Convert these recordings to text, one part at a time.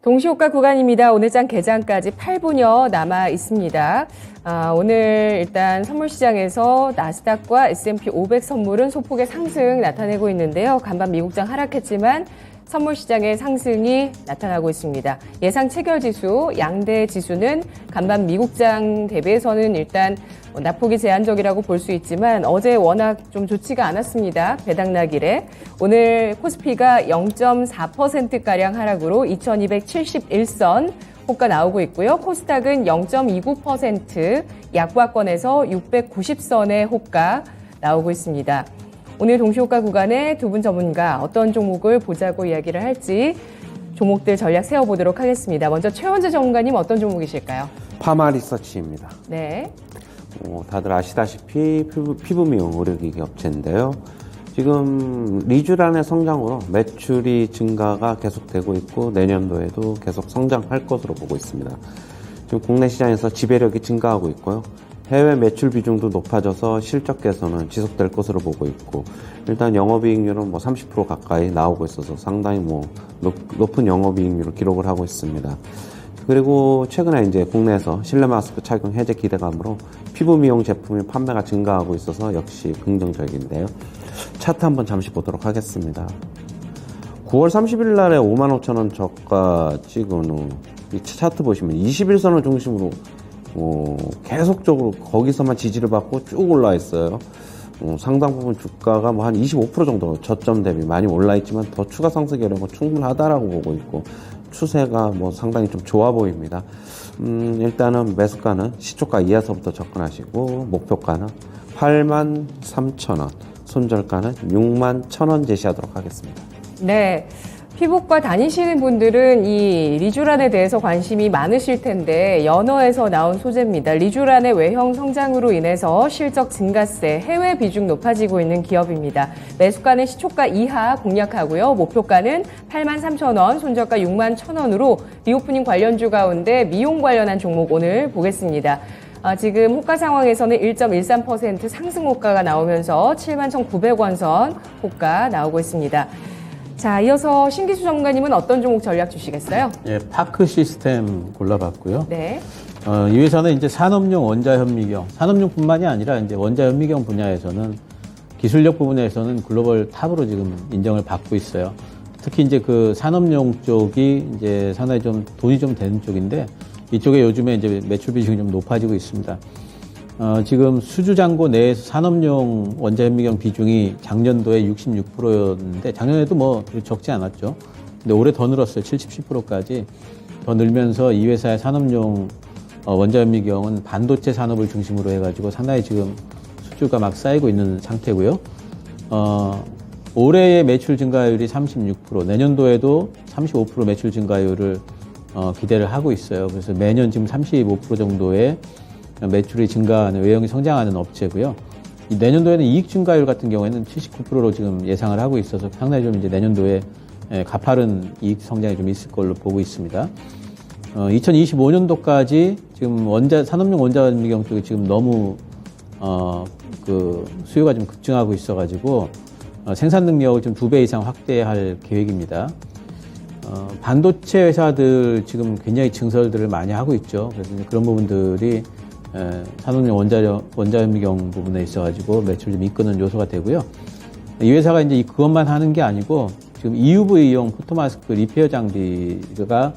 동시호가 구간입니다. 오늘 장 개장까지 8분여 남아 있습니다. 오늘 일단 선물시장에서 나스닥과 S&P 500 선물은 소폭의 상승 나타내고 있는데요. 간밤 미국장 하락했지만 선물시장의 상승이 나타나고 있습니다. 예상 체결지수, 양대 지수는 간밤 미국장 대비해서는 일단 낙폭이 제한적이라고 볼 수 있지만 어제 워낙 좀 좋지가 않았습니다. 배당락 이래. 오늘 코스피가 0.4%가량 하락으로 2271선 호가 나오고 있고요. 코스닥은 0.29% 약보합권에서 690선의 호가 나오고 있습니다. 오늘 동시호가 구간에 두 분 전문가 어떤 종목을 보자고 이야기를 할지 종목들 전략 세워보도록 하겠습니다. 먼저 최원재 전문가님 어떤 종목이실까요? 파마리서치입니다. 네. 다들 아시다시피 피부 미용 의료기기 업체인데요. 지금 리쥬란의 성장으로 매출이 증가가 계속되고 있고 내년도에도 계속 성장할 것으로 보고 있습니다. 지금 국내 시장에서 지배력이 증가하고 있고요. 해외 매출 비중도 높아져서 실적 개선은 지속될 것으로 보고 있고, 일단 영업이익률은 30% 가까이 나오고 있어서 상당히 높은 영업이익률을 기록을 하고 있습니다. 그리고 최근에 이제 국내에서 실내 마스크 착용 해제 기대감으로 피부 미용 제품의 판매가 증가하고 있어서 역시 긍정적인데요. 차트 한번 잠시 보도록 하겠습니다. 9월 30일 날에 55,000원 저가 찍은 후 이 차트 보시면 21선을 중심으로 계속적으로 거기서만 지지를 받고 쭉 올라 있어요. 상당 부분 주가가 한 25% 정도 저점 대비 많이 올라 있지만 더 추가 상승 여력은 충분하다라고 보고 있고, 추세가 상당히 좀 좋아 보입니다. 일단은 매수가는 시초가 이하서부터 접근하시고, 목표가는 83,000원, 손절가는 61,000원 제시하도록 하겠습니다. 네. 피부과 다니시는 분들은 이 리쥬란에 대해서 관심이 많으실 텐데 연어에서 나온 소재입니다. 리쥬란의 외형 성장으로 인해서 실적 증가세, 해외 비중 높아지고 있는 기업입니다. 매수가는 시초가 이하 공략하고요. 목표가는 83,000원, 손절가 61,000원으로 리오프닝 관련주 가운데 미용 관련한 종목 오늘 보겠습니다. 지금 호가 상황에서는 1.13% 상승 호가가 나오면서 71,900원 선 호가 나오고 있습니다. 자, 이어서 신기수 전문가님은 어떤 종목 전략 주시겠어요? 예, 파크 시스템 골라봤고요. 네. 이 회사는 이제 산업용 원자현미경, 산업용뿐만이 아니라 이제 원자현미경 분야에서는 기술력 부분에서는 글로벌 탑으로 지금 인정을 받고 있어요. 특히 이제 그 산업용 쪽이 이제 상당히 좀 돈이 좀 되는 쪽인데 이쪽에 요즘에 이제 매출 비중이 좀 높아지고 있습니다. 지금 수주장고 내에서 산업용 원자현미경 비중이 작년도에 66%였는데 작년에도 적지 않았죠. 근데 올해 더 늘었어요. 70, 10%까지 더 늘면서 이 회사의 산업용 원자현미경은 반도체 산업을 중심으로 해가지고 상당히 지금 수주가 막 쌓이고 있는 상태고요. 올해의 매출 증가율이 36%, 내년도에도 35% 매출 증가율을 기대를 하고 있어요. 그래서 매년 지금 35% 정도의 매출이 증가하는, 외형이 성장하는 업체고요. 내년도에는 이익 증가율 같은 경우에는 79%로 지금 예상을 하고 있어서 상당히 좀 이제 내년도에 가파른 이익 성장이 좀 있을 걸로 보고 있습니다. 2025년도까지 지금 산업용 원자현미경 쪽이 지금 너무 수요가 좀 급증하고 있어가지고 생산 능력을 좀 2배 이상 확대할 계획입니다. 반도체 회사들 지금 굉장히 증설들을 많이 하고 있죠. 그래서 그런 부분들이 산업용 원자현미경 부분에 있어가지고 매출 좀 이끄는 요소가 되고요. 이 회사가 이제 그것만 하는 게 아니고 지금 EUV용 포토마스크 리페어 장비가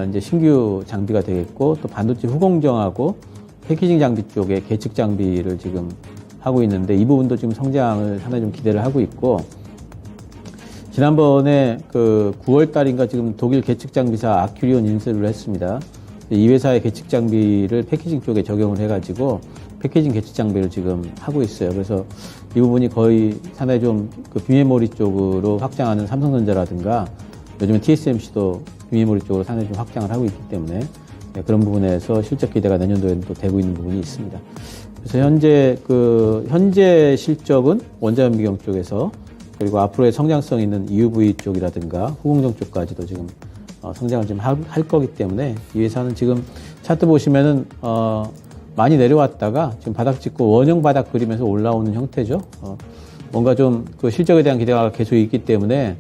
이제 신규 장비가 되겠고, 또 반도체 후공정하고 패키징 장비 쪽에 계측 장비를 지금 하고 있는데 이 부분도 지금 성장을 상당히 좀 기대를 하고 있고, 지난번에 9월 달인가 지금 독일 계측 장비사 아큐리온 인수를 했습니다. 이 회사의 계측 장비를 패키징 쪽에 적용을 해가지고 패키징 계측 장비를 지금 하고 있어요. 그래서 이 부분이 거의 상당히 좀 비메모리 쪽으로 확장하는 삼성전자라든가 요즘에 TSMC도 비메모리 쪽으로 상당히 좀 확장을 하고 있기 때문에 그런 부분에서 실적 기대가 내년도에는 또 되고 있는 부분이 있습니다. 그래서 현재 실적은 원자현미경 쪽에서, 그리고 앞으로의 성장성 있는 EUV 쪽이라든가 후공정 쪽까지도 지금 성장을 좀 할 거기 때문에 이 회사는 지금 차트 보시면은 많이 내려왔다가 지금 바닥 찍고 원형 바닥 그리면서 올라오는 형태죠. 뭔가 좀 실적에 대한 기대가 계속 있기 때문에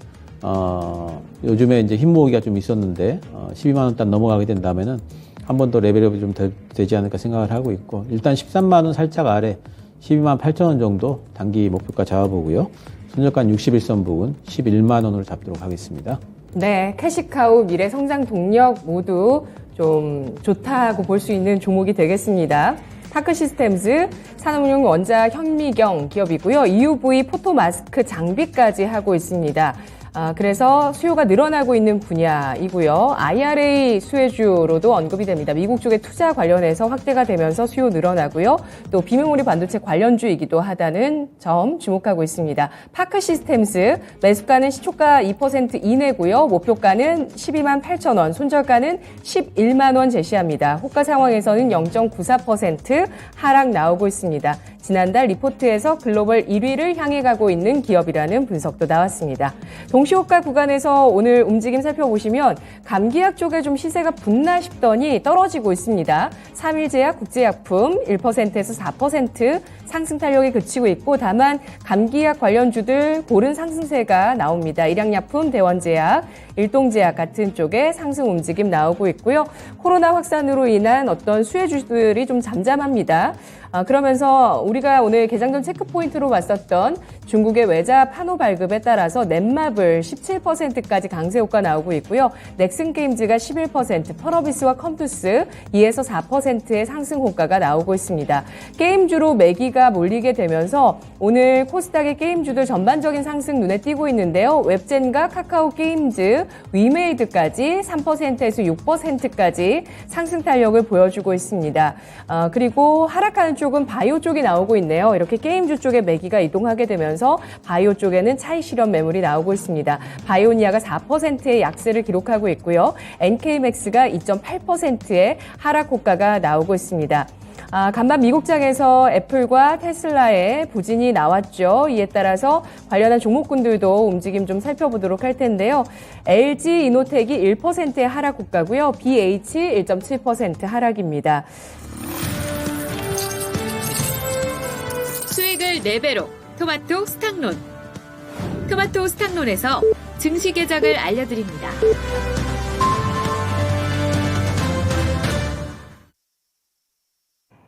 요즘에 이제 힘 모으기가 좀 있었는데 12만 원단 넘어가게 된다면은 한 번 더 레벨업이 좀 되지 않을까 생각을 하고 있고, 일단 13만 원 살짝 아래 12만 8천 원 정도 단기 목표가 잡아보고요. 손절가는 61선 부근 11만 원으로 잡도록 하겠습니다. 네, 캐시카우, 미래 성장 동력 모두 좀 좋다고 볼 수 있는 종목이 되겠습니다. 파크 시스템즈, 산업용 원자 현미경 기업이고요. EUV 포토 마스크 장비까지 하고 있습니다. 그래서 수요가 늘어나고 있는 분야이고요. IRA 수혜주로도 언급이 됩니다. 미국 쪽의 투자 관련해서 확대가 되면서 수요 늘어나고요. 또 비메모리 반도체 관련주이기도 하다는 점 주목하고 있습니다. 파크 시스템스 매수가는 시초가 2% 이내고요. 목표가는 12만 8천 원, 손절가는 11만 원 제시합니다. 호가 상황에서는 0.94% 하락 나오고 있습니다. 지난달 리포트에서 글로벌 1위를 향해 가고 있는 기업이라는 분석도 나왔습니다. 동시호가 구간에서 오늘 움직임 살펴보시면 감기약 쪽에 좀 시세가 붙나 싶더니 떨어지고 있습니다. 3일제약, 국제약품 1%에서 4% 상승 탄력이 그치고 있고, 다만 감기약 관련주들 고른 상승세가 나옵니다. 일양약품, 대원제약, 일동제약 같은 쪽에 상승 움직임 나오고 있고요. 코로나 확산으로 인한 어떤 수혜주들이 좀 잠잠합니다. 그러면서 우리가 오늘 개장전 체크포인트로 봤었던 중국의 외자 판호 발급에 따라서 넷마블 17%까지 강세 효과 나오고 있고요. 넥슨게임즈가 11%, 펄어비스와 컴투스 2에서 4%의 상승 효과가 나오고 있습니다. 게임주로 매기가 몰리게 되면서 오늘 코스닥의 게임주들 전반적인 상승 눈에 띄고 있는데요. 웹젠과 카카오 게임즈, 위메이드까지 3%에서 6%까지 상승 탄력을 보여주고 있습니다. 그리고 하락하는 쪽은 바이오 쪽이 나오고 있네요. 이렇게 게임주 쪽에 매기가 이동하게 되면서 바이오 쪽에는 차익 실현 매물이 나오고 있습니다. 바이오니아가 4%의 약세를 기록하고 있고요. NK맥스가 2.8%의 하락 효과가 나오고 있습니다. 간밤 미국장에서 애플과 테슬라의 부진이 나왔죠. 이에 따라서 관련한 종목군들도 움직임 좀 살펴보도록 할 텐데요. LG 이노텍이 1%의 하락 효과고요. BH 1.7% 하락입니다. 수익을 4배로 토마토 스탁론. 토마토 스탁론에서 증시 계장을 알려드립니다.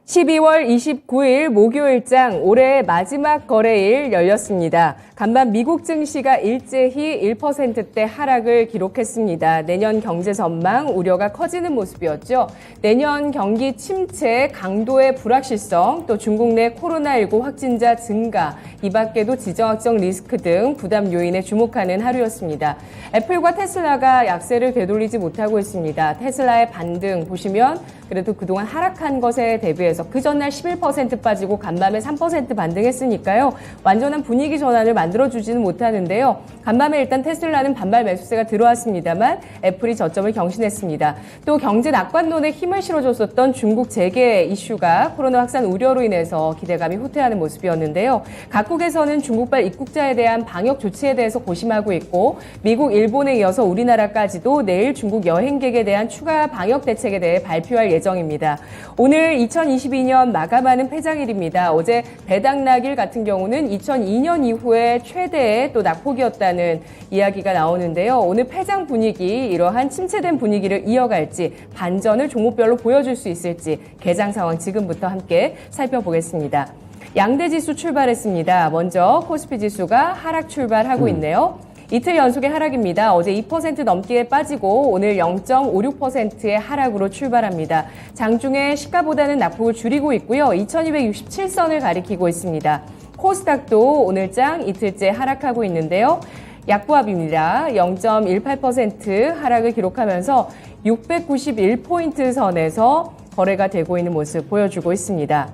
12월 29일 목요일장 올해 마지막 거래일 열렸습니다. 간밤 미국 증시가 일제히 1%대 하락을 기록했습니다. 내년 경제 전망 우려가 커지는 모습이었죠. 내년 경기 침체, 강도의 불확실성, 또 중국 내 코로나19 확진자 증가, 이 밖에도 지정학적 리스크 등 부담 요인에 주목하는 하루였습니다. 애플과 테슬라가 약세를 되돌리지 못하고 있습니다. 테슬라의 반등 보시면 그래도 그동안 하락한 것에 대비해서 그 전날 11% 빠지고 간밤에 3% 반등했으니까요. 완전한 분위기 전환을 만들어주지는 못하는데요. 간밤에 일단 테슬라는 반발 매수세가 들어왔습니다만 애플이 저점을 경신했습니다. 또 경제 낙관론에 힘을 실어줬었던 중국 재계 이슈가 코로나 확산 우려로 인해서 기대감이 후퇴하는 모습이었는데요. 각국에서는 중국발 입국자에 대한 방역 조치에 대해서 고심하고 있고, 미국, 일본에 이어서 우리나라까지도 내일 중국 여행객에 대한 추가 방역 대책에 대해 발표할 예정입니다. 오늘 2022년 마감하는 폐장일입니다. 어제 배당락일 같은 경우는 2002년 이후에 최대의 또 낙폭이었다는 이야기가 나오는데요. 오늘 폐장 분위기, 이러한 침체된 분위기를 이어갈지, 반전을 종목별로 보여줄 수 있을지 개장 상황 지금부터 함께 살펴보겠습니다. 양대 지수 출발했습니다. 먼저 코스피 지수가 하락 출발하고 있네요. 이틀 연속의 하락입니다. 어제 2% 넘게 빠지고 오늘 0.56%의 하락으로 출발합니다. 장중에 시가보다는 낙폭을 줄이고 있고요. 2267선을 가리키고 있습니다. 코스닥도 오늘장 이틀째 하락하고 있는데요. 약보합입니다. 0.18% 하락을 기록하면서 691포인트 선에서 거래가 되고 있는 모습 보여주고 있습니다.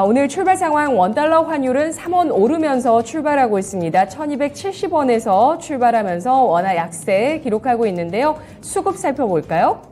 오늘 출발 상황 원달러 환율은 3원 오르면서 출발하고 있습니다. 1270원에서 출발하면서 원화 약세 기록하고 있는데요. 수급 살펴볼까요?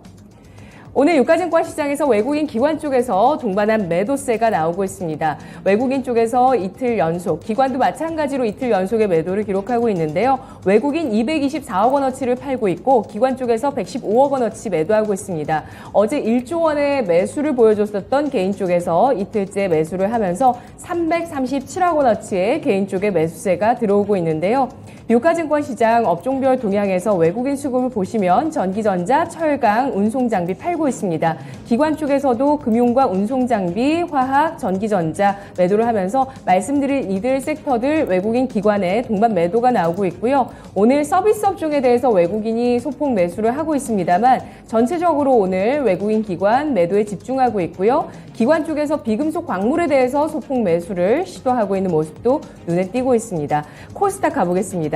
오늘 유가증권 시장에서 외국인 기관 쪽에서 동반한 매도세가 나오고 있습니다. 외국인 쪽에서 이틀 연속, 기관도 마찬가지로 이틀 연속의 매도를 기록하고 있는데요. 외국인 224억 원어치를 팔고 있고 기관 쪽에서 115억 원어치 매도하고 있습니다. 어제 1조 원의 매수를 보여줬었던 개인 쪽에서 이틀째 매수를 하면서 337억 원어치의 개인 쪽의 매수세가 들어오고 있는데요. 유가증권 시장 업종별 동향에서 외국인 수급을 보시면 전기전자, 철강, 운송장비 팔고 있습니다. 기관 쪽에서도 금융과 운송장비, 화학, 전기전자 매도를 하면서 말씀드릴 이들 섹터들 외국인 기관의 동반 매도가 나오고 있고요. 오늘 서비스 업종에 대해서 외국인이 소폭 매수를 하고 있습니다만 전체적으로 오늘 외국인 기관 매도에 집중하고 있고요. 기관 쪽에서 비금속 광물에 대해서 소폭 매수를 시도하고 있는 모습도 눈에 띄고 있습니다. 코스닥 가보겠습니다.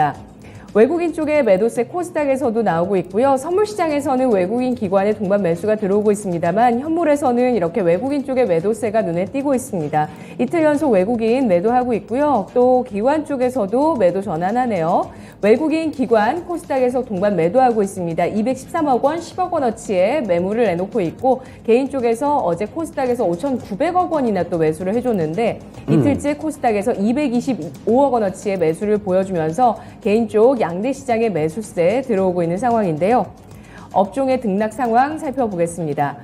외국인 쪽의 매도세 코스닥에서도 나오고 있고요. 선물시장에서는 외국인 기관의 동반 매수가 들어오고 있습니다만 현물에서는 이렇게 외국인 쪽의 매도세가 눈에 띄고 있습니다. 이틀 연속 외국인 매도하고 있고요. 또 기관 쪽에서도 매도 전환하네요. 외국인 기관 코스닥에서 동반 매도하고 있습니다. 213억 원, 10억 원어치의 매물을 내놓고 있고 개인 쪽에서 어제 코스닥에서 5,900억 원이나 또 매수를 해줬는데 이틀째 코스닥에서 225억 원어치의 매수를 보여주면서 개인 쪽 양대 시장의 매수세 들어오고 있는 상황인데요. 업종의 등락 상황 살펴보겠습니다.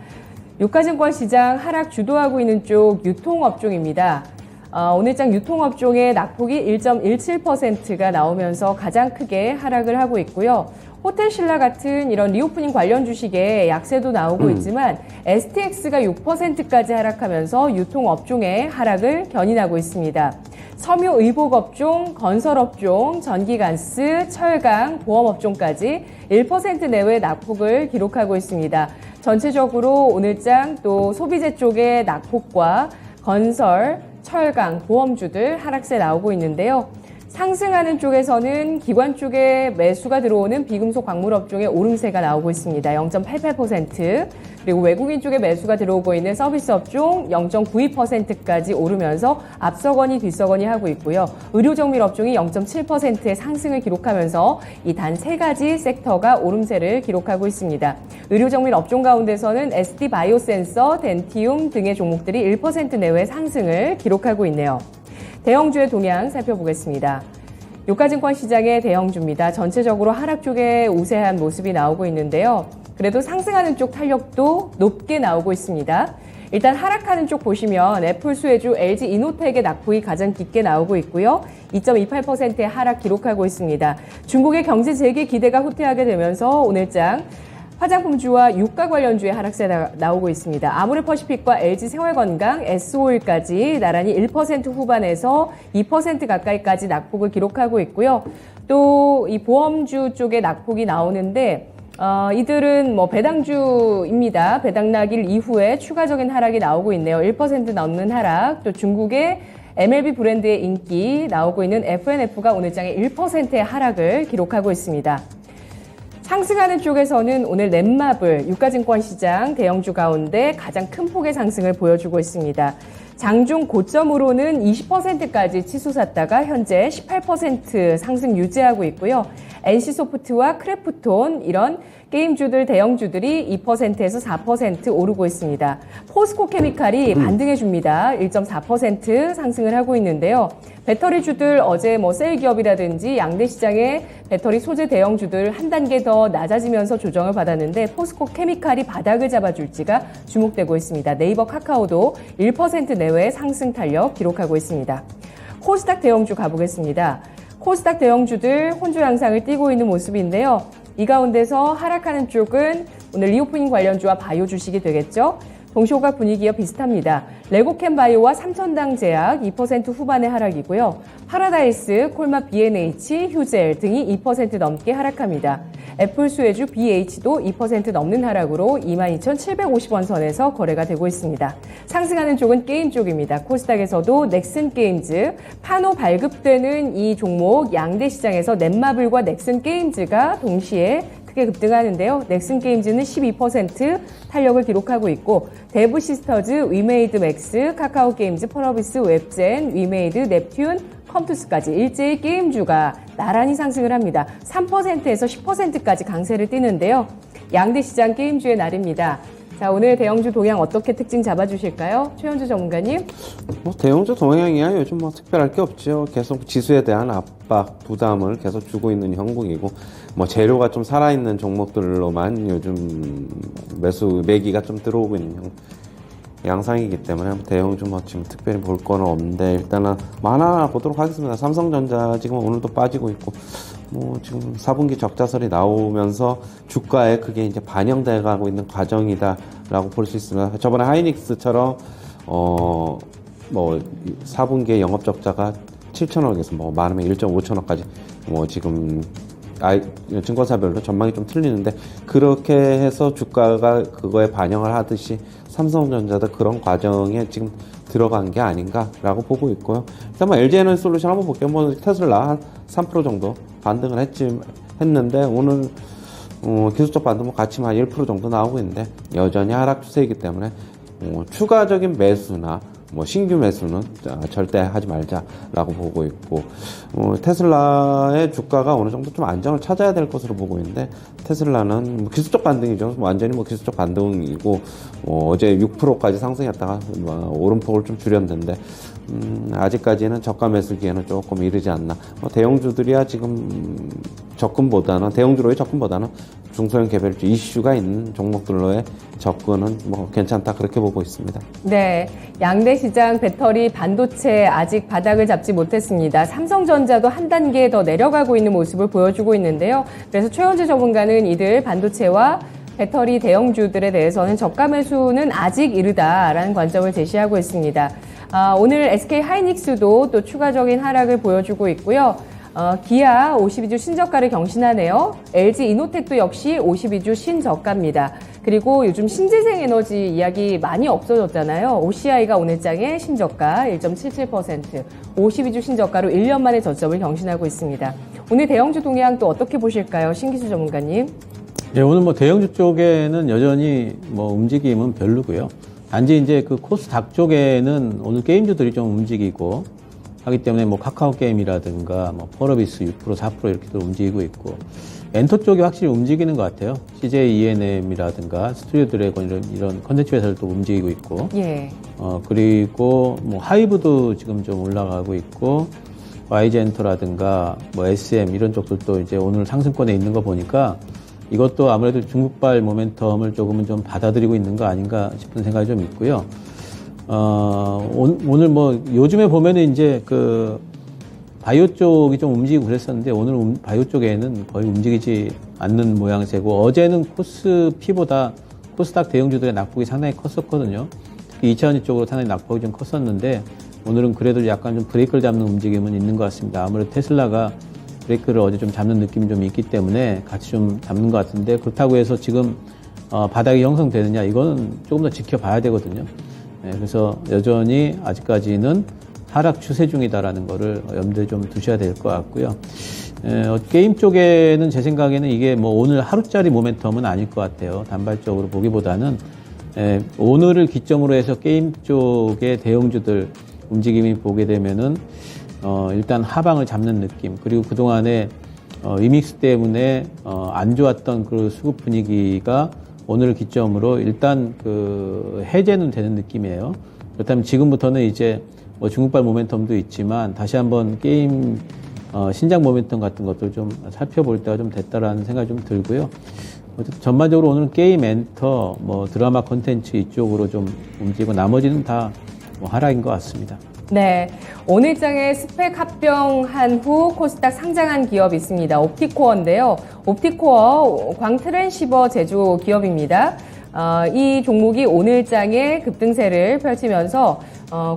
유가증권 시장 하락 주도하고 있는 쪽 유통업종입니다. 오늘장 유통업종의 낙폭이 1.17%가 나오면서 가장 크게 하락을 하고 있고요. 호텔신라 같은 이런 리오프닝 관련 주식에 약세도 나오고 있지만 STX가 6%까지 하락하면서 유통업종의 하락을 견인하고 있습니다. 섬유 의복업종, 건설업종, 전기가스, 철강, 보험업종까지 1% 내외 낙폭을 기록하고 있습니다. 전체적으로 오늘장 또 소비재 쪽의 낙폭과 건설, 철강, 보험주들 하락세 나오고 있는데요. 상승하는 쪽에서는 기관 쪽에 매수가 들어오는 비금속 광물업종의 오름세가 나오고 있습니다. 0.88%. 그리고 외국인 쪽에 매수가 들어오고 있는 서비스 업종 0.92%까지 오르면서 앞서거니 뒤서거니 하고 있고요. 의료정밀 업종이 0.7%의 상승을 기록하면서 이 단 세 가지 섹터가 오름세를 기록하고 있습니다. 의료정밀 업종 가운데서는 SD 바이오센서, 덴티움 등의 종목들이 1% 내외 상승을 기록하고 있네요. 대형주의 동향 살펴보겠습니다. 유가증권 시장의 대형주입니다. 전체적으로 하락 쪽에 우세한 모습이 나오고 있는데요. 그래도 상승하는 쪽 탄력도 높게 나오고 있습니다. 일단 하락하는 쪽 보시면 애플수혜주 LG 이노텍의 낙폭이 가장 깊게 나오고 있고요. 2.28%의 하락 기록하고 있습니다. 중국의 경제 재개 기대가 후퇴하게 되면서 오늘장 화장품주와 유가 관련주의 하락세 나오고 있습니다. 아모레퍼시픽과 LG생활건강, SO일까지 나란히 1% 후반에서 2% 가까이까지 낙폭을 기록하고 있고요. 또 이 보험주 쪽에 낙폭이 나오는데 이들은 배당주입니다. 배당락일 이후에 추가적인 하락이 나오고 있네요. 1% 넘는 하락. 또 중국의 MLB 브랜드의 인기 나오고 있는 FNF가 오늘장에 1%의 하락을 기록하고 있습니다. 상승하는 쪽에서는 오늘 넷마블 유가증권 시장 대형주 가운데 가장 큰 폭의 상승을 보여주고 있습니다. 장중 고점으로는 20%까지 치솟았다가 현재 18% 상승 유지하고 있고요. NC소프트와 크래프톤 이런 게임주들, 대형주들이 2%에서 4% 오르고 있습니다. 포스코케미칼이 반등해줍니다. 1.4% 상승을 하고 있는데요. 배터리주들 어제 셀 기업이라든지 양대 시장의 배터리 소재 대형주들 한 단계 더 낮아지면서 조정을 받았는데 포스코케미칼이 바닥을 잡아줄지가 주목되고 있습니다. 네이버 카카오도 1% 내외 상승 탄력 기록하고 있습니다. 코스닥 대형주 가보겠습니다. 코스닥 대형주들 혼조 양상을 띠고 있는 모습인데요. 이 가운데서 하락하는 쪽은 오늘 리오프닝 관련주와 바이오 주식이 되겠죠. 동시호각 분위기와 비슷합니다. 레고캠바이오와 삼천당제약 2% 후반의 하락이고요. 파라다이스, 콜마 B&H, 휴젤 등이 2% 넘게 하락합니다. 애플수혜주 BH도 2% 넘는 하락으로 22,750원 선에서 거래가 되고 있습니다. 상승하는 쪽은 게임 쪽입니다. 코스닥에서도 넥슨게임즈, 파노 발급되는 이 종목 양대 시장에서 넷마블과 넥슨게임즈가 동시에 크게 급등하는데요. 넥슨게임즈는 12% 탄력을 기록하고 있고 대부시스터즈, 위메이드 맥스, 카카오게임즈, 펄어비스, 웹젠, 위메이드, 넵튠, 컴투스까지 일제히 게임주가 나란히 상승을 합니다. 3%에서 10%까지 강세를 띠는데요. 양대 시장 게임주의 날입니다. 자, 오늘 대형주 동향 어떻게 특징 잡아주실까요? 최현주 전문가님. 대형주 동향이야 요즘 뭐 특별할 게 없죠. 계속 지수에 대한 압박, 부담을 계속 주고 있는 형국이고, 뭐 재료가 좀 살아있는 종목들로만 요즘 매기가 좀 들어오고 있는 양상이기 때문에 대형주 뭐 지금 특별히 볼 거는 없는데, 일단은 뭐 하나 보도록 하겠습니다. 삼성전자 지금 오늘도 빠지고 있고, 뭐 지금 4분기 적자설이 나오면서 주가에 그게 이제 반영돼 가고 있는 과정이다라고 볼 수 있습니다. 저번에 하이닉스처럼 뭐 4분기에 영업 적자가 7천억에서 뭐 많으면 1.5천억까지 뭐 지금 증권사별로 전망이 좀 틀리는데, 그렇게 해서 주가가 그거에 반영을 하듯이 삼성전자도 그런 과정에 지금 들어간 게 아닌가라고 보고 있고요. 일단 뭐 LG에너지솔루션 한번 볼게요. 뭐 테슬라 한 3% 정도 반등을 했는데 오늘 기술적 반등은 같이 한 1% 정도 나오고 있는데 여전히 하락 추세이기 때문에 추가적인 매수나 뭐 신규 매수는 절대 하지 말자라고 보고 있고, 테슬라의 주가가 어느 정도 좀 안정을 찾아야 될 것으로 보고 있는데, 테슬라는 뭐 기술적 반등이죠. 완전히 뭐 기술적 반등이고, 어제 6%까지 상승했다가 오름폭을 좀 줄였는데, 아직까지는 저가 매수기에는 조금 이르지 않나. 대형주들이야 지금 대형주로의 접근보다는 중소형 개별주 이슈가 있는 종목들로의 접근은 뭐 괜찮다, 그렇게 보고 있습니다. 네, 양대 시장 배터리 반도체 아직 바닥을 잡지 못했습니다. 삼성전자도 한 단계 더 내려가고 있는 모습을 보여주고 있는데요. 그래서 최현주 전문가는 이들 반도체와 배터리 대형주들에 대해서는 저가 매수는 아직 이르다라는 관점을 제시하고 있습니다. 오늘 SK 하이닉스도 또 추가적인 하락을 보여주고 있고요. 기아 52주 신저가를 경신하네요. LG 이노텍도 역시 52주 신저가입니다. 그리고 요즘 신재생 에너지 이야기 많이 없어졌잖아요. OCI가 오늘장에 신저가 1.77%, 52주 신저가로 1년 만에 저점을 경신하고 있습니다. 오늘 대형주 동향 또 어떻게 보실까요? 신기수 전문가님. 네, 오늘 뭐 대형주 쪽에는 여전히 뭐 움직임은 별로고요. 단지 이제 그 코스닥 쪽에는 오늘 게임주들이 좀 움직이고 하기 때문에 뭐 카카오 게임이라든가 뭐 펄어비스 6%, 4% 이렇게도 움직이고 있고, 엔터 쪽이 확실히 움직이는 것 같아요. CJ ENM이라든가 스튜디오 드래곤 이런 컨텐츠 회사들도 움직이고 있고, 예. 그리고 뭐 하이브도 지금 좀 올라가고 있고, YG엔터라든가 뭐 SM 이런 쪽들도 이제 오늘 상승권에 있는 거 보니까 이것도 아무래도 중국발 모멘텀을 조금은 좀 받아들이고 있는 거 아닌가 싶은 생각이 좀 있고요. 오늘 뭐 요즘에 보면은 이제 그 바이오 쪽이 좀 움직이고 그랬었는데 오늘 바이오 쪽에는 거의 움직이지 않는 모양새고, 어제는 코스피보다 코스닥 대형주들의 낙폭이 상당히 컸었거든요. 특히 2차전지 쪽으로 상당히 낙폭이 좀 컸었는데 오늘은 그래도 약간 좀 브레이크를 잡는 움직임은 있는 것 같습니다. 아무래도 테슬라가 브레이크를 어제 좀 잡는 느낌이 좀 있기 때문에 같이 좀 잡는 것 같은데, 그렇다고 해서 지금 바닥이 형성되느냐, 이거는 조금 더 지켜봐야 되거든요. 네, 그래서 여전히 아직까지는 하락 추세 중이다라는 거를 염두에 좀 두셔야 될 것 같고요. 게임 쪽에는 제 생각에는 이게 뭐 오늘 하루짜리 모멘텀은 아닐 것 같아요. 단발적으로 보기보다는 오늘을 기점으로 해서 게임 쪽의 대형주들 움직임이 보게 되면은 일단 하방을 잡는 느낌, 그리고 그동안에 리믹스 때문에 안 좋았던 그 수급 분위기가 오늘을 기점으로 일단 그 해제는 되는 느낌이에요. 그렇다면 지금부터는 이제 뭐 중국발 모멘텀도 있지만 다시 한번 게임 신작 모멘텀 같은 것들 좀 살펴볼 때가 좀 됐다라는 생각이 좀 들고요. 전반적으로 오늘은 게임, 엔터, 뭐 드라마 콘텐츠 이쪽으로 좀 움직이고 나머지는 다 뭐 하락인 것 같습니다. 네, 오늘장에 스펙 합병한 후 코스닥 상장한 기업이 있습니다. 옵티코어인데요. 옵티코어 광트랜시버 제조 기업입니다. 이 종목이 오늘장에 급등세를 펼치면서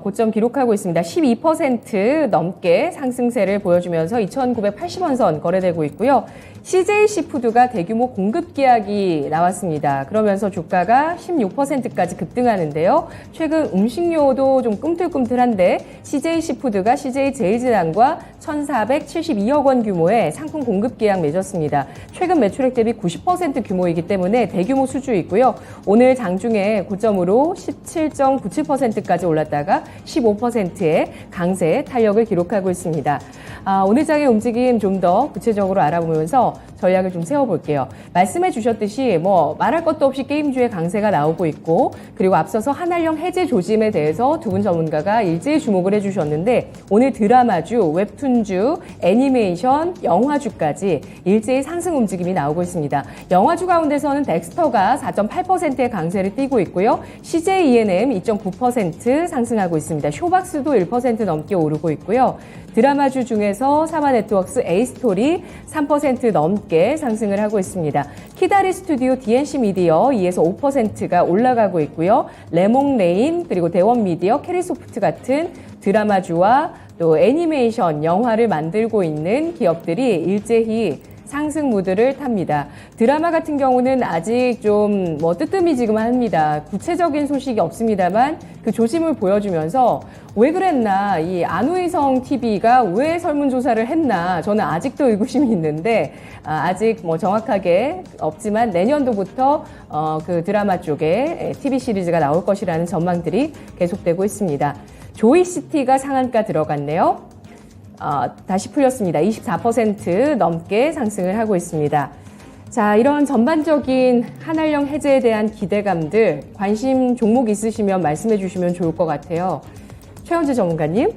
고점 기록하고 있습니다. 12% 넘게 상승세를 보여주면서 2,980원 선 거래되고 있고요. CJC푸드가 대규모 공급 계약이 나왔습니다. 그러면서 주가가 16%까지 급등하는데요. 최근 음식료도 좀 꿈틀꿈틀한데 CJC푸드가 CJ제일제당과 1,472억 원 규모의 상품 공급 계약 맺었습니다. 최근 매출액 대비 90% 규모이기 때문에 대규모 수주이고요. 오늘 장중에 고점으로 17.97%까지 올랐다가 15%의 강세 탄력을 기록하고 있습니다. 오늘 장의 움직임 좀 더 구체적으로 알아보면서 전략을 좀 세워볼게요. 말씀해 주셨듯이 뭐 말할 것도 없이 게임주의 강세가 나오고 있고, 그리고 앞서서 한알령 해제 조짐에 대해서 두 분 전문가가 일제히 주목을 해주셨는데, 오늘 드라마주, 웹툰주, 애니메이션, 영화주까지 일제히 상승 움직임이 나오고 있습니다. 영화주 가운데서는 덱스터가 4.8%의 강세를 띠고 있고요. CJ ENM 2.9% 상승하고 있습니다. 쇼박스도 1% 넘게 오르고 있고요. 드라마주 중에서 사마네트웍스 A스토리 3% 넘게 상승을 하고 있습니다. 키다리 스튜디오 DNC 미디어 2에서 5%가 올라가고 있고요. 레몽레인 그리고 대원미디어 캐리소프트 같은 드라마주와 또 애니메이션, 영화를 만들고 있는 기업들이 일제히 상승 무드를 탑니다. 드라마 같은 경우는 아직 좀 뜨뜸이지금 합니다. 구체적인 소식이 없습니다만 그 조짐을 보여주면서 왜 그랬나, 이 안우이성 TV가 왜 설문조사를 했나, 저는 아직도 의구심이 있는데 아직 정확하게 없지만 내년도부터 그 드라마 쪽에 TV 시리즈가 나올 것이라는 전망들이 계속되고 있습니다. 조이시티가 상한가 들어갔네요. 다시 풀렸습니다. 24% 넘게 상승을 하고 있습니다. 자, 이런 전반적인 한알령 해제에 대한 기대감들, 관심 종목 있으시면 말씀해 주시면 좋을 것 같아요. 최현재 전문가님.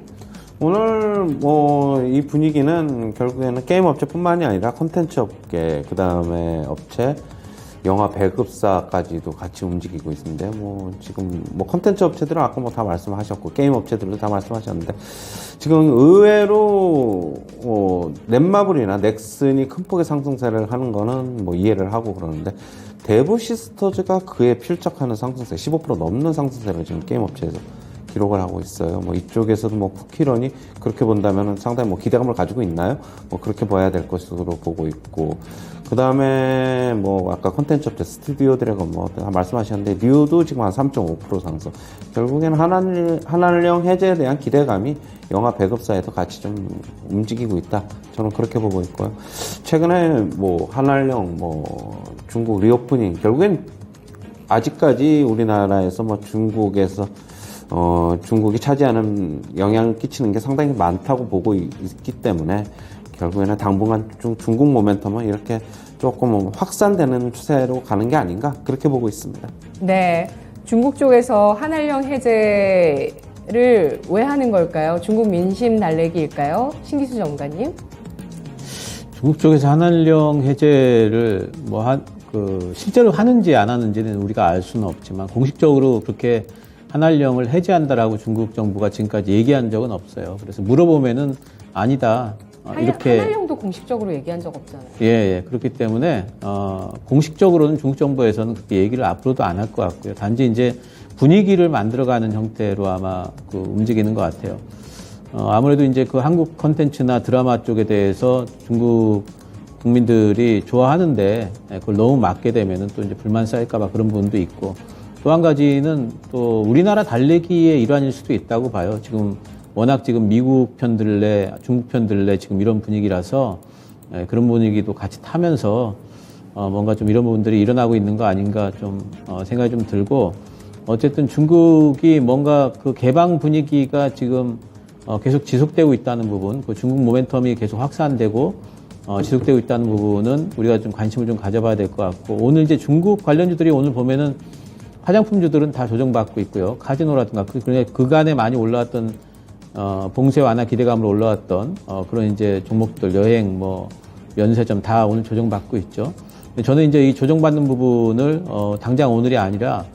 오늘 이 분위기는 결국에는 게임 업체뿐만이 아니라 콘텐츠 업계, 그 다음에 업체, 영화 배급사까지도 같이 움직이고 있는데, 지금 콘텐츠 업체들은 아까 다 말씀하셨고, 게임 업체들도 다 말씀하셨는데, 지금 의외로, 넷마블이나 넥슨이 큰 폭의 상승세를 하는 거는 이해를 하고 그러는데, 대부 시스터즈가 그에 필적하는 상승세, 15% 넘는 상승세를 지금 게임 업체에서 기록을 하고 있어요. 이쪽에서도 쿠키런이 그렇게 본다면 상당히 기대감을 가지고 있나요? 그렇게 봐야 될 것으로 보고 있고, 그 다음에 아까 콘텐츠 업체 스튜디오 드래곤 말씀하셨는데, 뉴도 지금 한 3.5% 상승. 결국에는 한알령 해제에 대한 기대감이 영화 배급사에도 같이 좀 움직이고 있다. 저는 그렇게 보고 있고요. 최근에 한알령, 중국 리오프닝, 결국엔 아직까지 우리나라에서 중국에서 중국이 차지하는 영향을 끼치는 게 상당히 많다고 보고 있기 때문에 결국에는 당분간 중국 모멘텀은 이렇게 조금 확산되는 추세로 가는 게 아닌가, 그렇게 보고 있습니다. 네, 중국 쪽에서 한알령 해제를 왜 하는 걸까요? 중국 민심 달래기일까요? 신기수 전문가님. 중국 쪽에서 한알령 해제를 실제로 하는지 안 하는지는 우리가 알 수는 없지만, 공식적으로 그렇게 한알령을 해제한다라고 중국 정부가 지금까지 얘기한 적은 없어요. 그래서 물어보면은 아니다, 이렇게. 한알령도 공식적으로 얘기한 적 없잖아요. 예. 그렇기 때문에 공식적으로는 중국 정부에서는 그렇게 얘기를 앞으로도 안 할 것 같고요. 단지 이제 분위기를 만들어가는 형태로 아마 움직이는 것 같아요. 아무래도 이제 한국 콘텐츠나 드라마 쪽에 대해서 중국 국민들이 좋아하는데 그걸 너무 막게 되면은 또 이제 불만 쌓일까봐 그런 부분도 있고, 또 한 가지는 또 우리나라 달래기의 일환일 수도 있다고 봐요. 워낙 지금 미국 편들래, 중국 편들래 지금 이런 분위기라서 그런 분위기도 같이 타면서 뭔가 좀 이런 부분들이 일어나고 있는 거 아닌가 좀 생각이 좀 들고, 어쨌든 중국이 뭔가 개방 분위기가 지금 계속 지속되고 있다는 부분, 중국 모멘텀이 계속 확산되고 지속되고 있다는 부분은 우리가 좀 관심을 좀 가져봐야 될 것 같고, 오늘 이제 중국 관련주들이 오늘 보면은 화장품주들은 다 조정받고 있고요. 카지노라든가 그간에 많이 올라왔던 봉쇄 완화 기대감으로 올라왔던 그런 이제 종목들, 여행, 면세점 다 오늘 조정받고 있죠. 저는 이제 이 조정받는 부분을 당장 오늘이 아니라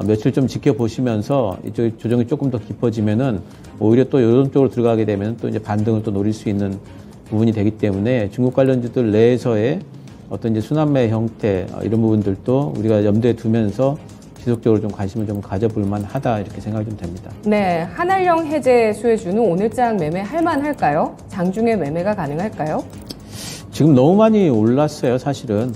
며칠 좀 지켜보시면서 이쪽 조정이 조금 더 깊어지면은 오히려 또 이런 쪽으로 들어가게 되면 또 이제 반등을 또 노릴 수 있는 부분이 되기 때문에 중국 관련주들 내에서의 어떤 이제 순환매 형태 이런 부분들도 우리가 염두에 두면서 지속적으로 좀 관심을 좀 가져볼 만하다, 이렇게 생각이 좀 됩니다. 네, 한알령 해제 수혜주는 오늘장 매매할 만할까요? 장중에 매매가 가능할까요? 지금 너무 많이 올랐어요, 사실은.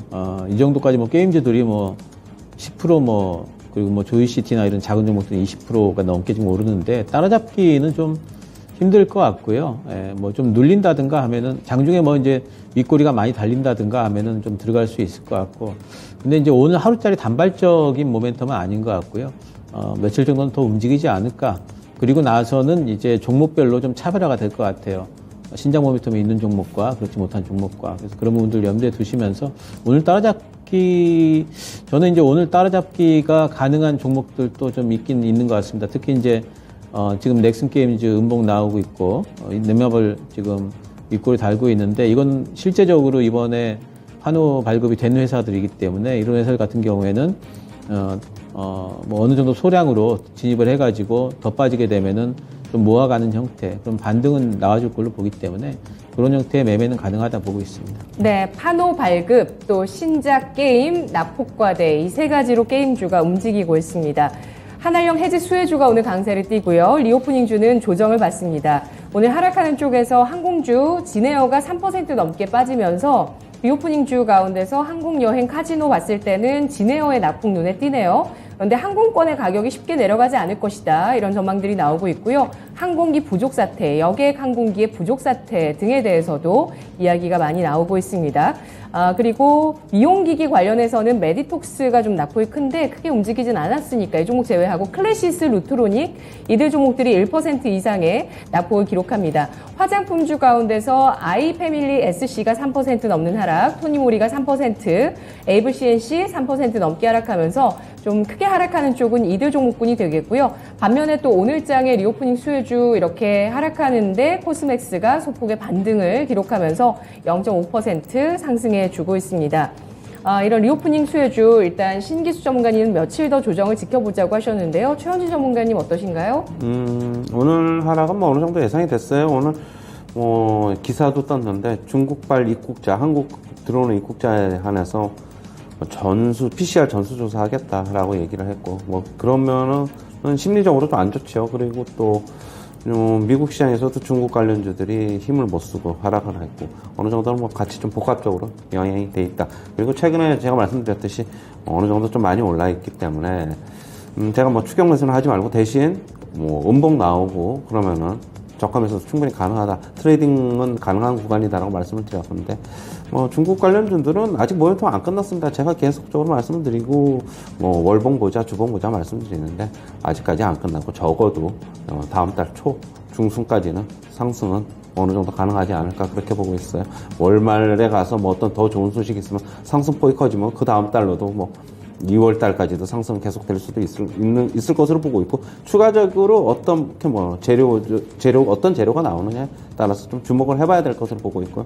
이 정도까지 게임주들이 10% 그리고 조이시티나 이런 작은 종목들이 20%가 넘게 지금 오르는데 따라잡기는 좀 힘들 것 같고요. 좀 눌린다든가 하면은 장중에 이제 윗꼬리가 많이 달린다든가 하면은 좀 들어갈 수 있을 것 같고, 근데 이제 오늘 하루짜리 단발적인 모멘텀은 아닌 것 같고요. 며칠 정도는 더 움직이지 않을까. 그리고 나서는 이제 종목별로 좀 차별화가 될 것 같아요. 신장 모멘텀이 있는 종목과 그렇지 못한 종목과 그래서 그런 부분들 염두에 두시면서 오늘 따라잡기 저는 이제 오늘 따라잡기가 가능한 종목들도 좀 있긴 있는 것 같습니다. 특히 이제 지금 넥슨 게임즈 음봉 나오고 있고 넷마블 지금 윗골을 달고 있는데 이건 실제적으로 이번에 환호 발급이 된 회사들이기 때문에 이런 회사 같은 경우에는 뭐 어느 정도 소량으로 진입을 해가지고 더 빠지게 되면은 좀 모아가는 형태, 그럼 반등은 나와줄 걸로 보기 때문에 그런 형태의 매매는 가능하다 보고 있습니다. 네, 판호 발급, 또 신작 게임, 낙폭과대 이 세 가지로 게임주가 움직이고 있습니다. 한알령 해지 수혜주가 오늘 강세를 띠고요. 리오프닝주는 조정을 받습니다. 오늘 하락하는 쪽에서 항공주, 진에어가 3% 넘게 빠지면서 리오프닝주 가운데서 항공여행 카지노 봤을 때는 진에어의 낙폭 눈에 띄네요. 그런데 항공권의 가격이 쉽게 내려가지 않을 것이다. 이런 전망들이 나오고 있고요. 항공기 부족 사태, 여객 항공기의 부족 사태 등에 대해서도 이야기가 많이 나오고 있습니다. 그리고 미용기기 관련해서는 메디톡스가 좀 낙폭이 큰데 크게 움직이진 않았으니까 이 종목 제외하고 클래시스, 루트로닉 이들 종목들이 1% 이상의 낙폭을 기록합니다. 화장품주 가운데서 아이패밀리 SC가 3% 넘는 하락, 토니모리가 3%, 에이블 CNC 3% 넘게 하락하면서 좀 크게 하락하는 쪽은 이들 종목군이 되겠고요. 반면에 또 오늘장의 리오프닝 수혜주 이렇게 하락하는데 코스맥스가 소폭의 반등을 기록하면서 0.5% 상승해 주고 있습니다. 이런 리오프닝 수혜주 일단 신기수 전문가님은 며칠 더 조정을 지켜보자고 하셨는데요. 최현주 전문가님 어떠신가요? 오늘 하락은 뭐 어느 정도 예상이 됐어요. 오늘 기사도 떴는데 중국발 입국자, 한국 들어오는 입국자에 한해서 PCR 전수조사 하겠다라고 얘기를 했고, 그러면은 심리적으로 좀 안 좋죠. 그리고 또, 미국 시장에서도 중국 관련주들이 힘을 못 쓰고 하락을 했고, 어느 정도는 같이 좀 복합적으로 영향이 돼 있다. 그리고 최근에 제가 말씀드렸듯이 어느 정도 좀 많이 올라 있기 때문에, 제가 추격 매수는 하지 말고 대신 음봉 나오고 그러면은 저가 매수도 충분히 가능하다. 트레이딩은 가능한 구간이다라고 말씀을 드렸는데, 중국 관련주들은 아직 모멘텀 안 끝났습니다. 제가 계속적으로 말씀을 드리고, 월봉 보자, 주봉 보자 말씀드리는데, 아직까지 안 끝났고, 적어도, 다음 달 초, 중순까지는 상승은 어느 정도 가능하지 않을까, 그렇게 보고 있어요. 월 말에 가서 어떤 더 좋은 소식이 있으면 상승폭이 커지면 그 다음 달로도 2월 달까지도 상승 계속될 수도 있을 것으로 보고 있고, 추가적으로 어떤 어떤 재료가 나오느냐에 따라서 좀 주목을 해봐야 될 것으로 보고 있고요.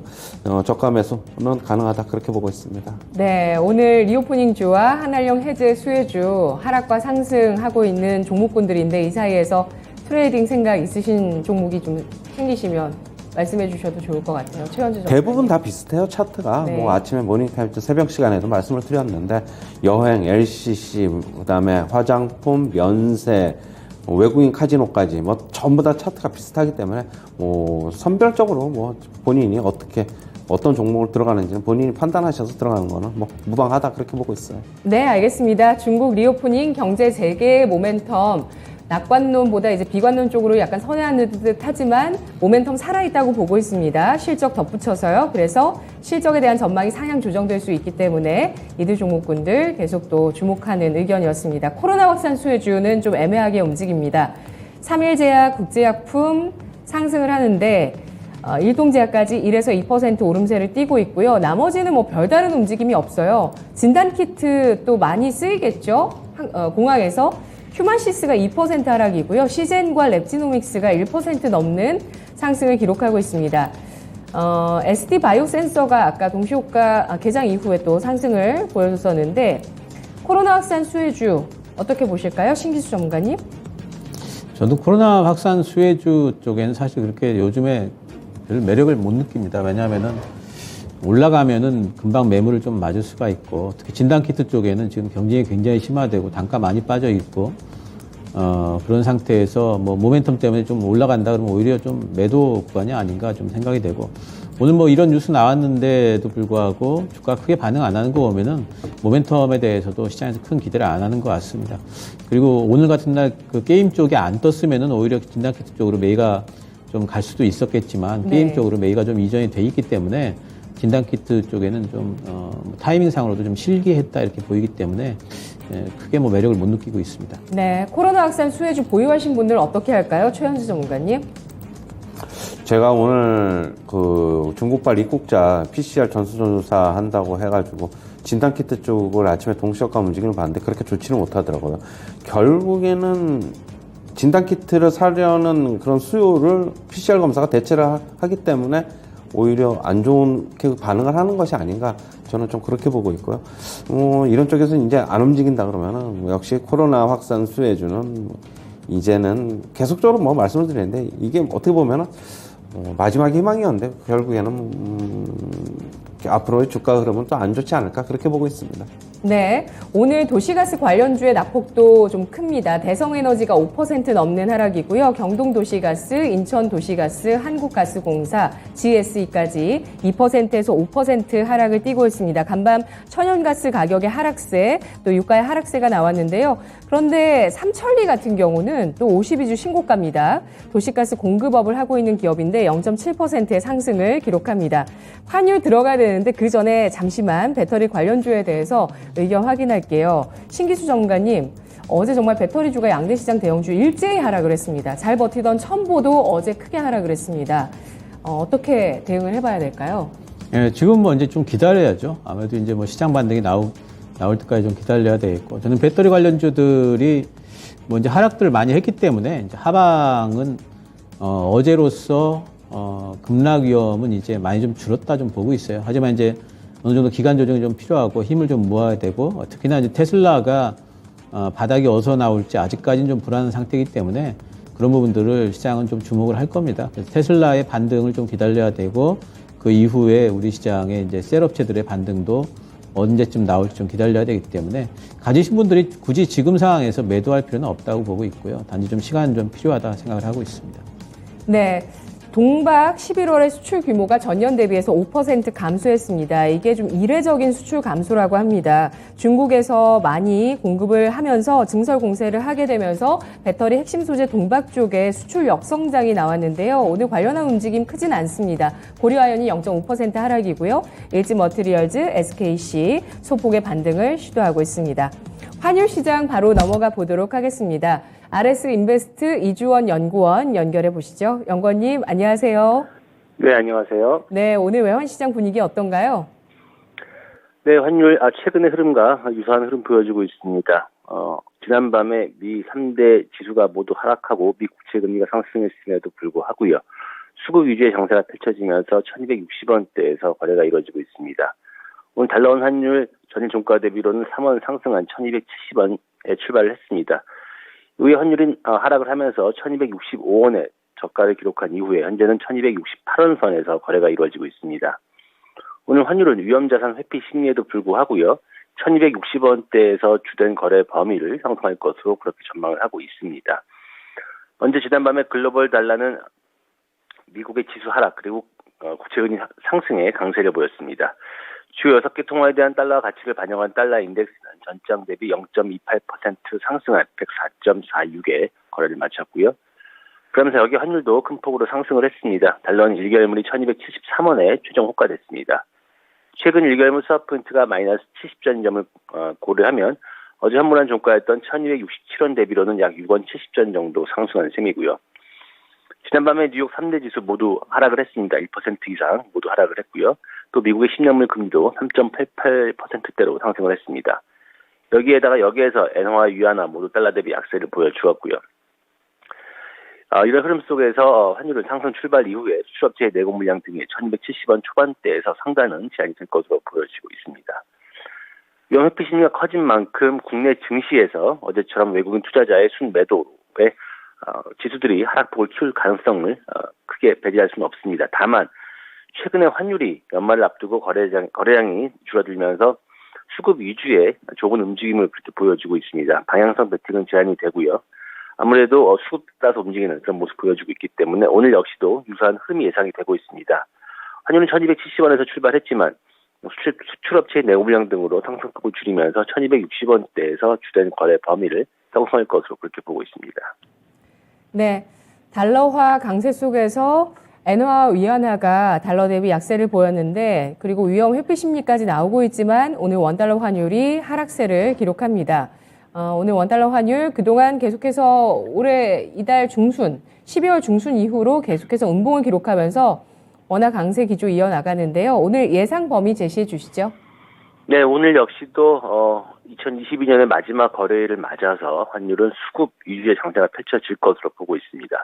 저가 매수는 가능하다, 그렇게 보고 있습니다. 네, 오늘 리오프닝주와 한알령 해제 수혜주 하락과 상승하고 있는 종목군들인데 이 사이에서 트레이딩 생각 있으신 종목이 좀 생기시면 말씀해 주셔도 좋을 것 같아요. 최현주 전문가님. 대부분 다 비슷해요, 차트가. 네. 아침에 모닝타임 때 새벽 시간에도 말씀을 드렸는데, 여행, LCC, 그 다음에 화장품, 면세, 외국인 카지노까지, 전부 다 차트가 비슷하기 때문에, 선별적으로 본인이 어떤 종목을 들어가는지는 본인이 판단하셔서 들어가는 거는 무방하다, 그렇게 보고 있어요. 네, 알겠습니다. 중국 리오프닝 경제 재개의 모멘텀, 낙관론보다 이제 비관론 쪽으로 약간 선회하는 듯 하지만 모멘텀 살아있다고 보고 있습니다. 실적 덧붙여서요. 그래서 실적에 대한 전망이 상향 조정될 수 있기 때문에 이들 종목군들 계속 또 주목하는 의견이었습니다. 코로나 확산 수혜주는 좀 애매하게 움직입니다. 3일제약, 국제약품 상승을 하는데 일동제약까지 1에서 2% 오름세를 띠고 있고요. 나머지는 별다른 움직임이 없어요. 진단키트 또 많이 쓰이겠죠? 공항에서. 휴만시스가 2% 하락이고요. 시젠과 랩지노믹스가 1% 넘는 상승을 기록하고 있습니다. SD 바이오센서가 아까 동시효과 개장 이후에 또 상승을 보여줬었는데 코로나 확산 수혜주 어떻게 보실까요? 신기수 전문가님? 저도 코로나 확산 수혜주 쪽에는 사실 그렇게 요즘에 별 매력을 못 느낍니다. 왜냐하면은 올라가면은 금방 매물을 좀 맞을 수가 있고, 특히 진단키트 쪽에는 지금 경쟁이 굉장히 심화되고 단가 많이 빠져 있고, 그런 상태에서 모멘텀 때문에 좀 올라간다 그러면 오히려 좀 매도 구간이 아닌가 좀 생각이 되고, 오늘 이런 뉴스 나왔는데도 불구하고 주가 크게 반응 안 하는 거 보면은 모멘텀에 대해서도 시장에서 큰 기대를 안 하는 것 같습니다. 그리고 오늘 같은 날 그 게임 쪽에 안 떴으면은 오히려 진단키트 쪽으로 매가 좀 갈 수도 있었겠지만, 네. 게임 쪽으로 매가 좀 이전이 돼 있기 때문에 진단키트 쪽에는 좀 타이밍상으로도 좀 실기했다 이렇게 보이기 때문에 크게 매력을 못 느끼고 있습니다. 네, 코로나 확산 수혜주 보유하신 분들 어떻게 할까요? 최현수 전문가님? 제가 오늘 그 중국발 입국자 PCR 전수조사 한다고 해가지고 진단키트 쪽을 아침에 동시효과 움직임을 봤는데 그렇게 좋지는 못하더라고요. 결국에는 진단키트를 사려는 그런 수요를 PCR 검사가 대체를 하기 때문에 오히려 안 좋은 반응을 하는 것이 아닌가 저는 좀 그렇게 보고 있고요. 이런 쪽에서 이제 안 움직인다 그러면은 역시 코로나 확산 수혜주는 이제는 계속적으로 뭐 말씀을 드리는데 이게 어떻게 보면은 마지막 희망이었는데 결국에는 앞으로의 주가 흐름은 또 안 좋지 않을까 그렇게 보고 있습니다. 네, 오늘 도시가스 관련주의 낙폭도 좀 큽니다. 대성에너지가 5% 넘는 하락이고요. 경동도시가스, 인천도시가스, 한국가스공사, GSE까지 2%에서 5% 하락을 띠고 있습니다. 간밤 천연가스 가격의 하락세, 또 유가의 하락세가 나왔는데요. 그런데 삼천리 같은 경우는 또 52주 신고가입니다. 도시가스 공급업을 하고 있는 기업인데 0.7%의 상승을 기록합니다. 환율 들어가야 되는데 그 전에 잠시만 배터리 관련주에 대해서 의견 확인할게요. 신기수 전문가님, 어제 정말 배터리주가 양대시장 대형주 일제히 하락을 했습니다. 잘 버티던 첨보도 어제 크게 하락을 했습니다. 어떻게 대응을 해봐야 될까요? 예, 지금 뭐 이제 좀 기다려야죠. 아무래도 이제 뭐 시장 반등이 나올 때까지 좀 기다려야 되겠고, 저는 배터리 관련주들이 뭐 이제 하락들을 많이 했기 때문에 이제 하방은 어제로서 급락 위험은 이제 많이 좀 줄었다 좀 보고 있어요. 하지만 이제 어느 정도 기간 조정이 좀 필요하고 힘을 좀 모아야 되고, 특히나 이제 테슬라가 바닥이 어디서 나올지 아직까지는 좀 불안한 상태이기 때문에 그런 부분들을 시장은 좀 주목을 할 겁니다. 그래서 테슬라의 반등을 좀 기다려야 되고, 그 이후에 우리 시장의 이제 셀업체들의 반등도 언제쯤 나올지 좀 기다려야 되기 때문에 가지신 분들이 굳이 지금 상황에서 매도할 필요는 없다고 보고 있고요. 단지 좀 시간 좀 필요하다 생각을 하고 있습니다. 네. 동박 11월의 수출 규모가 전년 대비해서 5% 감소했습니다. 이게 좀 이례적인 수출 감소라고 합니다. 중국에서 많이 공급을 하면서 증설 공세를 하게 되면서 배터리 핵심 소재 동박 쪽에 수출 역성장이 나왔는데요. 오늘 관련한 움직임 크진 않습니다. 고려아연이 0.5% 하락이고요. 일지머티리얼즈, SKC 소폭의 반등을 시도하고 있습니다. 환율 시장 바로 넘어가 보도록 하겠습니다. RS 인베스트 이주원 연구원 연결해 보시죠. 연구원님, 안녕하세요. 네, 안녕하세요. 네, 오늘 외환시장 분위기 어떤가요? 네, 환율 최근의 흐름과 유사한 흐름 보여주고 있습니다. 지난밤에 미 3대 지수가 모두 하락하고 미 국채 금리가 상승했음에도 불구하고요. 수급 위주의 장세가 펼쳐지면서 1260원대에서 거래가 이루어지고 있습니다. 오늘 달러원 환율 전일 종가 대비로는 3원 상승한 1270원에 출발을 했습니다. 이후에 환율은 하락을 하면서 1265원에 저가를 기록한 이후에 현재는 1268원 선에서 거래가 이루어지고 있습니다. 오늘 환율은 위험자산 회피 심리에도 불구하고요. 1260원대에서 주된 거래 범위를 형성할 것으로 그렇게 전망을 하고 있습니다. 언제 지난밤에 글로벌 달러는 미국의 지수 하락 그리고 국채금리 상승에 강세를 보였습니다. 주요 6개 통화에 대한 달러 가치를 반영한 달러 인덱스는 전장 대비 0.28% 상승한 104.46에 거래를 마쳤고요. 그러면서 여기 환율도 큰 폭으로 상승을 했습니다. 달러는 1개월물이 1273원에 최종 호가됐습니다. 최근 1개월물 스왑 포인트가 마이너스 70전점을 고려하면 어제 환물한 종가였던 1267원 대비로는 약 6원 70전 정도 상승한 셈이고요. 지난밤에 뉴욕 3대 지수 모두 하락을 했습니다. 1% 이상 모두 하락을 했고요. 또 미국의 10년물 금리도 3.88%대로 상승을 했습니다. 여기에서 엔화와 위안화 모두 달러 대비 약세를 보여주었고요. 이런 흐름 속에서 환율은 상승 출발 이후에 수출업체의 내고 물량 등의 1270원 초반대에서 상단은 제한이 될 것으로 보여지고 있습니다. 위험 회피 심리가 커진 만큼 국내 증시에서 어제처럼 외국인 투자자의 순매도에 지수들이 하락폭을 키울 가능성을 크게 배제할 수는 없습니다. 다만 최근에 환율이 연말을 앞두고 거래량이 줄어들면서 수급 위주의 좁은 움직임을 그렇게 보여주고 있습니다. 방향성 베팅은 제한이 되고요. 아무래도 수급 따라서 움직이는 그런 모습 보여주고 있기 때문에 오늘 역시도 유사한 흐름이 예상이 되고 있습니다. 환율은 1270원에서 출발했지만 수출업체의 내고 물량 등으로 상승폭을 줄이면서 1260원대에서 주된 거래 범위를 형성할 것으로 그렇게 보고 있습니다. 네, 달러화 강세 속에서 엔화와 위안화가 달러 대비 약세를 보였는데, 그리고 위험 회피 심리까지 나오고 있지만 오늘 원달러 환율이 하락세를 기록합니다. 오늘 원달러 환율 그동안 계속해서 올해 이달 중순 12월 중순 이후로 계속해서 음봉을 기록하면서 원화 강세 기조 이어나가는데요. 오늘 예상 범위 제시해 주시죠. 네, 오늘 역시도 2022년의 마지막 거래일을 맞아서 환율은 수급 위주의 장세가 펼쳐질 것으로 보고 있습니다.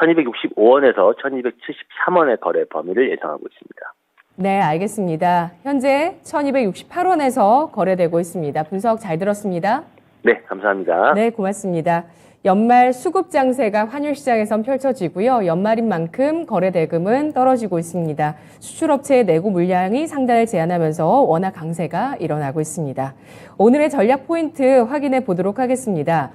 1265원에서 1273원의 거래 범위를 예상하고 있습니다. 네, 알겠습니다. 현재 1268원에서 거래되고 있습니다. 분석 잘 들었습니다. 네, 감사합니다. 네, 고맙습니다. 연말 수급 장세가 환율 시장에선 펼쳐지고요. 연말인 만큼 거래 대금은 떨어지고 있습니다. 수출업체의 내고 물량이 상단을 제한하면서 원화 강세가 일어나고 있습니다. 오늘의 전략 포인트 확인해 보도록 하겠습니다.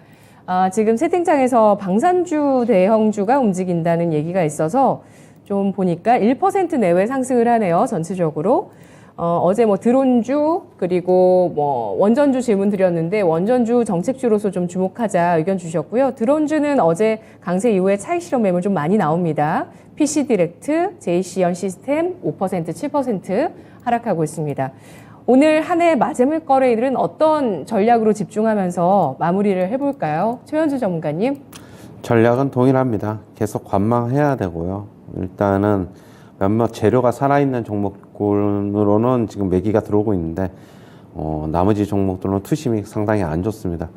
지금 채팅창에서 방산주 대형주가 움직인다는 얘기가 있어서 좀 보니까 1% 내외 상승을 하네요. 전체적으로. 어제 드론주 그리고 원전주 질문 드렸는데 원전주 정책주로서 좀 주목하자 의견 주셨고요. 드론주는 어제 강세 이후에 차익 실험 매물 좀 많이 나옵니다. PC 디렉트, JC연 시스템 5%, 7% 하락하고 있습니다. 오늘 한 해 마재물 거래일은 어떤 전략으로 집중하면서 마무리를 해볼까요? 최현주 전문가님. 전략은 동일합니다. 계속 관망해야 되고요. 일단은 몇몇 재료가 살아있는 종목군으로는 지금 매기가 들어오고 있는데 나머지 종목들은 투심이 상당히 안 좋습니다.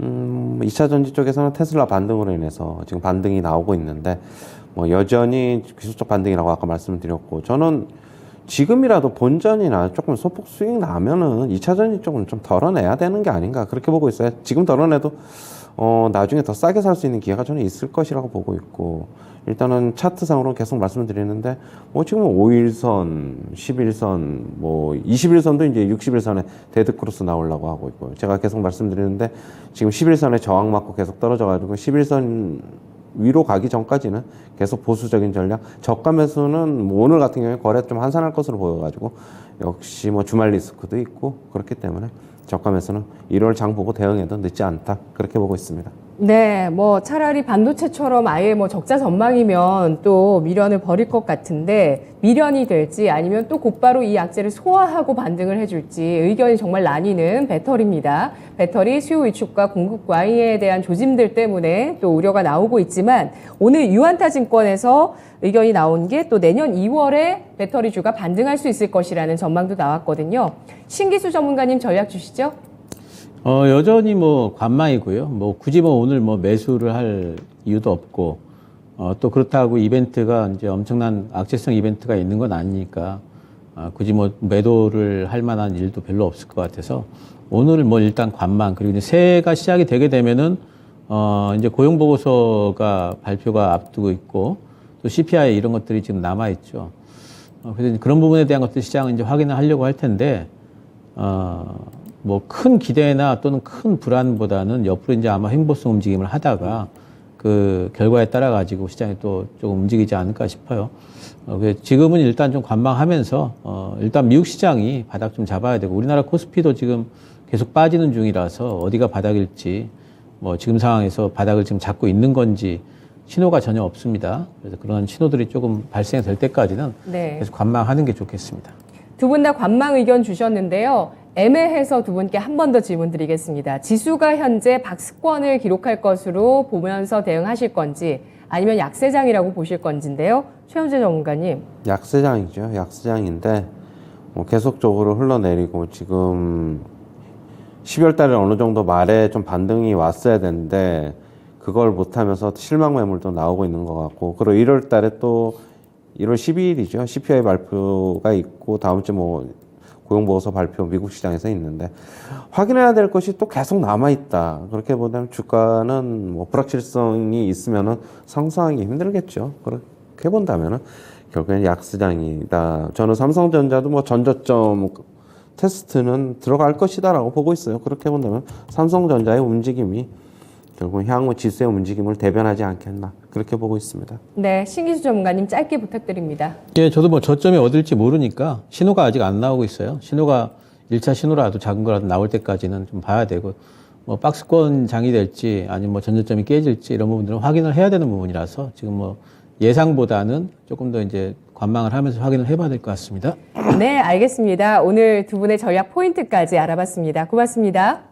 2차 전지 쪽에서는 테슬라 반등으로 인해서 지금 반등이 나오고 있는데 여전히 기술적 반등이라고 아까 말씀드렸고 저는 지금이라도 본전이나 조금 소폭 수익 나면은 2차 전지 쪽은 좀 덜어내야 되는 게 아닌가 그렇게 보고 있어요. 지금 덜어내도 나중에 더 싸게 살 수 있는 기회가 저는 있을 것이라고 보고 있고 일단은 차트상으로 계속 말씀을 드리는데 지금 5일선, 11선, 20일선도 이제 60일선에 데드크로스 나오려고 하고 있고요. 제가 계속 말씀드리는데 지금 11선에 저항 맞고 계속 떨어져가지고 11선 위로 가기 전까지는 계속 보수적인 전략. 저가 매수는 오늘 같은 경우에 거래 좀 한산할 것으로 보여가지고 역시 주말 리스크도 있고 그렇기 때문에 저가 매수는 1월 장 보고 대응해도 늦지 않다 그렇게 보고 있습니다. 네, 차라리 반도체처럼 아예 적자 전망이면 또 미련을 버릴 것 같은데 미련이 될지 아니면 또 곧바로 이 약재를 소화하고 반등을 해줄지 의견이 정말 나뉘는 배터리입니다. 배터리 수요 위축과 공급 과잉에 대한 조짐들 때문에 또 우려가 나오고 있지만 오늘 유한타증권에서 의견이 나온 게 또 내년 2월에 배터리주가 반등할 수 있을 것이라는 전망도 나왔거든요. 신기수 전문가님 전략 주시죠. 여전히 관망이고요. 굳이 오늘 매수를 할 이유도 없고, 또 그렇다고 이벤트가 이제 엄청난 악재성 이벤트가 있는 건 아니니까, 굳이 매도를 할 만한 일도 별로 없을 것 같아서, 오늘 일단 관망, 그리고 이제 새해가 시작이 되게 되면은, 이제 고용보고서가 발표가 앞두고 있고, 또 CPI 이런 것들이 지금 남아있죠. 그래서 그런 부분에 대한 것들 시장은 이제 확인을 하려고 할 텐데, 큰 기대나 또는 큰 불안보다는 옆으로 이제 아마 횡보성 움직임을 하다가 그 결과에 따라 가지고 시장이 또 조금 움직이지 않을까 싶어요. 지금은 일단 좀 관망하면서, 일단 미국 시장이 바닥 좀 잡아야 되고, 우리나라 코스피도 지금 계속 빠지는 중이라서 어디가 바닥일지, 지금 상황에서 바닥을 지금 잡고 있는 건지 신호가 전혀 없습니다. 그래서 그런 신호들이 조금 발생될 때까지는 계속 관망하는 게 좋겠습니다. 두 분 다 관망 의견 주셨는데요. 애매해서 두 분께 한 번 더 질문 드리겠습니다. 지수가 현재 박스권을 기록할 것으로 보면서 대응하실 건지 아니면 약세장이라고 보실 건지인데요. 최현재 전문가님. 약세장이죠. 약세장인데 계속적으로 흘러내리고 지금 12월 달에 어느 정도 말에 좀 반등이 왔어야 되는데 그걸 못하면서 실망 매물도 나오고 있는 것 같고 그리고 1월 달에 또 1월 12일이죠. CPI 발표가 있고 다음 주 고용보고서 발표 미국 시장에서 있는데 확인해야 될 것이 또 계속 남아있다. 그렇게 보면 주가는 불확실성이 있으면은 상승하기 힘들겠죠. 그렇게 본다면은 결국엔 약세장이다. 저는 삼성전자도 전저점 테스트는 들어갈 것이다라고 보고 있어요. 그렇게 본다면 삼성전자의 움직임이 결국 향후 지수의 움직임을 대변하지 않겠나 그렇게 보고 있습니다. 네, 신기수 전문가님 짧게 부탁드립니다. 예, 저도 저점이 어딜지 모르니까 신호가 아직 안 나오고 있어요. 신호가 1차 신호라도 작은 거라도 나올 때까지는 좀 봐야 되고 박스권 장이 될지 아니면 전저점이 깨질지 이런 부분들은 확인을 해야 되는 부분이라서 지금 예상보다는 조금 더 이제 관망을 하면서 확인을 해봐야 될 것 같습니다. 네, 알겠습니다. 오늘 두 분의 전략 포인트까지 알아봤습니다. 고맙습니다.